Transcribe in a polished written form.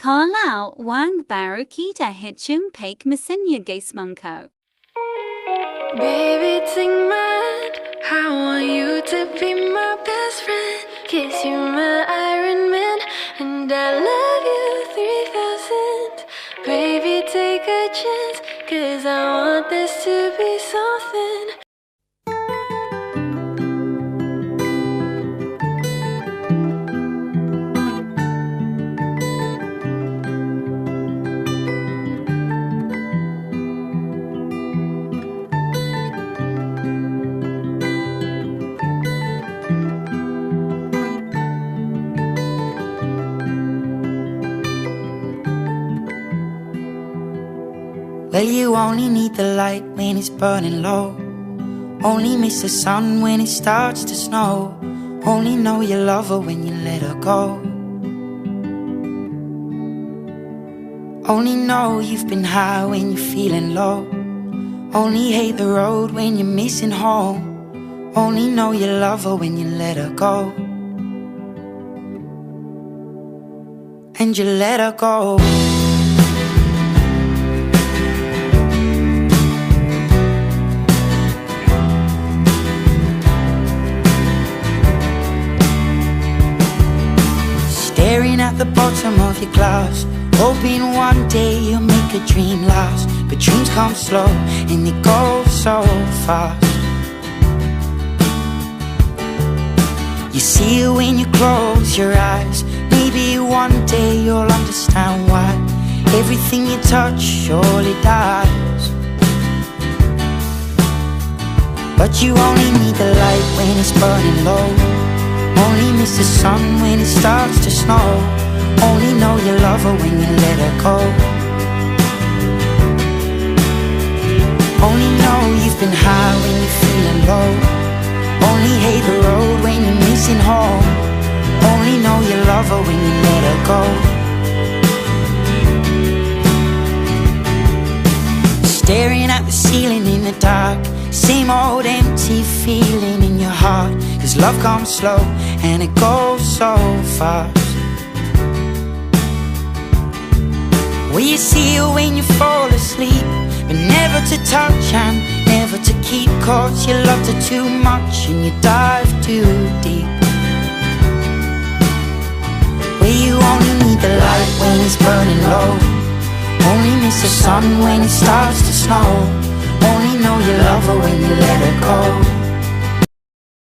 Kalau uang baru kita hitung pakai mesinnya guys mangko. Baby, take my hand, I want you to be my best friend. Kiss you my Iron Man, and I love you 3000. Baby, take a chance, 'cause I want this to be something. Well, you only need the light when it's burning low. Only miss the sun when it starts to snow. Only know you love her when you let her go. Only know you've been high when you're feeling low. Only hate the road when you're missing home. Only know you love her when you let her go. And you let her go. Staring at the bottom of your glass, hoping one day you'll make a dream last. But dreams come slow and they go so fast. You see it when you close your eyes. Maybe one day you'll understand why everything you touch surely dies. But you only need the light when it's burning low. Only miss the sun when it starts to snow. Only know you love her when you let her go. Only know you've been high when you're feeling low. Only hate the road when you're missing home. Only know you love her when you let her go. Staring at the ceiling in the dark, same old empty feeling in your heart. 'Cause love comes slow and it goes so fast. Well, you see it when you fall asleep, but never to touch and never to keep. 'Cause you loved her too much and you dive too deep. Well, you only need the light when it's burning low. Only miss the sun when it starts to snow. Only know you love her when you let her go.